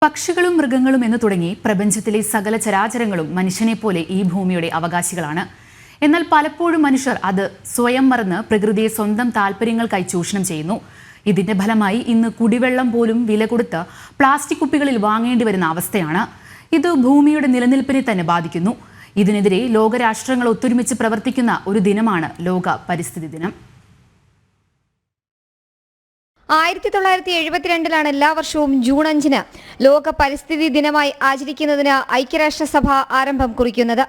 പക്ഷികളും മൃഗങ്ങളും എന്ന് തുടങ്ങി പ്രപഞ്ചത്തിലെ സകല ചരാചരങ്ങളും മനുഷ്യനെപ്പോലെ ഈ ഭൂമിയുടെ അവകാശികളാണ്. എന്നാൽ പലപ്പോഴും മനുഷ്യർ അത് സ്വയം മറന്ന് പ്രകൃതിയെ സ്വന്തം താല്പര്യങ്ങൾക്കായി ചൂഷണം ചെയ്യുന്നു. ഇതിന്റെ ഫലമായി ഇന്ന് കുടിവെള്ളം പോലും വില കൊടുത്ത് പ്ലാസ്റ്റിക് കുപ്പികളിൽ വാങ്ങേണ്ടി വരുന്ന അവസ്ഥയാണ്. ഇത് ഭൂമിയുടെ നിലനിൽപ്പിനെ തന്നെ ബാധിക്കുന്നു. ഇതിനെതിരെ ലോകരാഷ്ട്രങ്ങൾ ഒത്തൊരുമിച്ച് പ്രവർത്തിക്കുന്ന ഒരു ദിനമാണ് ലോക പരിസ്ഥിതി ദിനം. 1972 എല്ലാ വർഷവും ജൂൺ 5 ലോക പരിസ്ഥിതി ദിനമായി ആചരിക്കുന്നതിന് ഐക്യരാഷ്ട്രസഭ ആരംഭം കുറിക്കുന്നത്.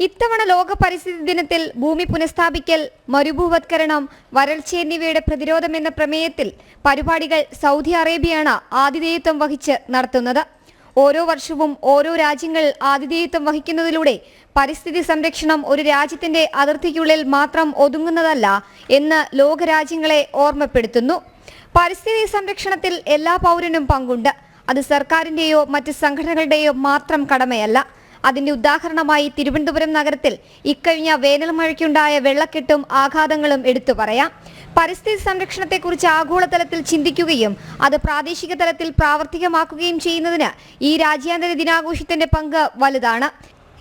ഇത്തവണ ലോക പരിസ്ഥിതി ദിനത്തിൽ ഭൂമി പുനഃസ്ഥാപിക്കൽ, മരുഭൂവത്കരണം, വരൾച്ച എന്നിവയുടെ പ്രതിരോധം എന്ന പ്രമേയത്തിൽ പരിപാടികൾ സൗദി അറേബ്യയാണ് ആതിഥേയത്വം വഹിച്ച് നടത്തുന്നത്. ഓരോ വർഷവും ഓരോ രാജ്യങ്ങൾ ആതിഥേയത്വം വഹിക്കുന്നതിലൂടെ പരിസ്ഥിതി സംരക്ഷണം ഒരു രാജ്യത്തിന്റെ അതിർത്തിക്കുള്ളിൽ മാത്രം ഒതുങ്ങുന്നതല്ല എന്ന് ലോകരാജ്യങ്ങളെ ഓർമ്മപ്പെടുത്തുന്നു. പരിസ്ഥിതി സംരക്ഷണത്തിൽ എല്ലാ പൗരനും പങ്കുണ്ട്. അത് സർക്കാരിന്റെയോ മറ്റ് സംഘടനകളുടെയോ മാത്രം കടമയല്ല. അതിന്റെ ഉദാഹരണമായി തിരുവനന്തപുരം നഗരത്തിൽ ഇക്കഴിഞ്ഞ വേനൽ മഴയ്ക്കുണ്ടായ വെള്ളക്കെട്ടും ആഘാതങ്ങളും എടുത്തു പറയാം. പരിസ്ഥിതി സംരക്ഷണത്തെക്കുറിച്ച് ആഗോളതലത്തിൽ ചിന്തിക്കുകയും അത് പ്രാദേശിക തലത്തിൽ പ്രാവർത്തികമാക്കുകയും ചെയ്യുന്നതിന് ഈ രാജ്യാന്തര ദിനാഘോഷത്തിന്റെ പങ്ക് വലുതാണ്.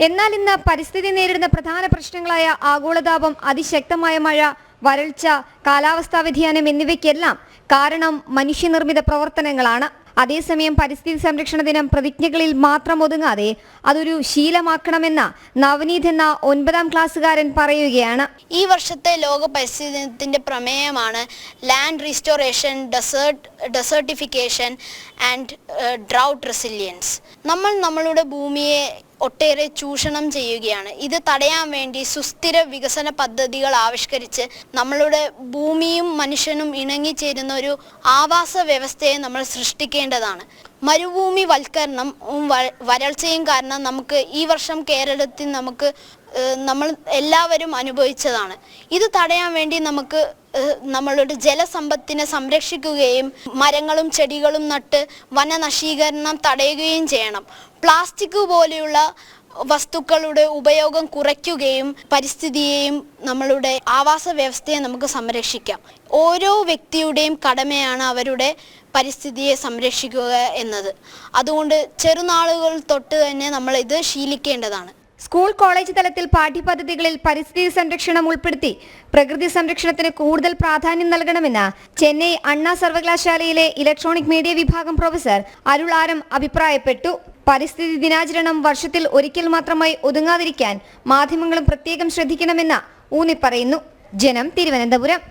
എന്നാൽ ഇന്ന് പരിസ്ഥിതി നേരിടുന്ന പ്രധാന പ്രശ്നങ്ങളായ ആഗോളതാപം, അതിശക്തമായ മഴ, വരൾച്ച, കാലാവസ്ഥാ വ്യതിയാനം എന്നിവയ്ക്കെല്ലാം കാരണം മനുഷ്യനിർമ്മിത പ്രവർത്തനങ്ങളാണ്. അതേസമയം പരിസ്ഥിതി സംരക്ഷണ ദിനം പ്രതിജ്ഞകളിൽ മാത്രം ഒതുങ്ങാതെ അതൊരു ശീലമാക്കണമെന്ന നവനീത് എന്ന 9ാം ക്ലാസ്സുകാരൻ പറയുകയാണ്. ഈ വർഷത്തെ ലോക പരിസ്ഥിതി ദിനത്തിന്റെ പ്രമേയമാണ് land restoration, desertification and drought resilience. നമ്മൾ നമ്മളുടെ ഭൂമിയെ ഒട്ടേറെ ചൂഷണം ചെയ്യുകയാണ്. ഇത് തടയാൻ വേണ്ടി സുസ്ഥിര വികസന പദ്ധതികൾ ആവിഷ്കരിച്ച് നമ്മളുടെ ഭൂമിയും മനുഷ്യനും ഇണങ്ങിച്ചേരുന്ന ഒരു ആവാസ വ്യവസ്ഥയെ നമ്മൾ സൃഷ്ടിക്കേണ്ടതാണ്. മരുഭൂമി വൽക്കരണം വരൾച്ചയും കാരണം നമുക്ക് ഈ വർഷം കേരളത്തിൽ നമ്മൾ എല്ലാവരും അനുഭവിച്ചതാണ്. ഇത് തടയാൻ വേണ്ടി നമുക്ക് നമ്മളുടെ ജലസമ്പത്തിനെ സംരക്ഷിക്കുകയും മരങ്ങളും ചെടികളും നട്ട് വനനശീകരണം തടയുകയും ചെയ്യണം. പ്ലാസ്റ്റിക് പോലെയുള്ള വസ്തുക്കളുടെ ഉപയോഗം കുറയ്ക്കുകയും പരിസ്ഥിതിയെയും നമ്മളുടെ ആവാസ വ്യവസ്ഥയെ നമുക്ക് സംരക്ഷിക്കാം. ഓരോ വ്യക്തിയുടെയും കടമയാണ് അവരുടെ പരിസ്ഥിതിയെ സംരക്ഷിക്കുക എന്നത്. അതുകൊണ്ട് ചെറുനാളുകൾ തൊട്ട് തന്നെ നമ്മൾ ഇത് ശീലിക്കേണ്ടതാണ്. സ്കൂൾ, കോളേജ് തലത്തിൽ പാഠ്യപദ്ധതികളിൽ പരിസ്ഥിതി സംരക്ഷണം ഉൾപ്പെടുത്തി പ്രകൃതി സംരക്ഷണത്തിന് കൂടുതൽ പ്രാധാന്യം നൽകണമെന്ന് ചെന്നൈ അണ്ണാ സർവകലാശാലയിലെ ഇലക്ട്രോണിക് മീഡിയ വിഭാഗം പ്രൊഫസർ അരുൾ ആരം അഭിപ്രായപ്പെട്ടു. പരിസ്ഥിതി ദിനാചരണം വർഷത്തിൽ ഒരിക്കൽ മാത്രമായി ഒതുങ്ങാതിരിക്കാൻ മാധ്യമങ്ങളും പ്രത്യേകം ശ്രദ്ധിക്കണമെന്ന് ഊന്നിപ്പറയുന്നു. ജനം, തിരുവനന്തപുരം.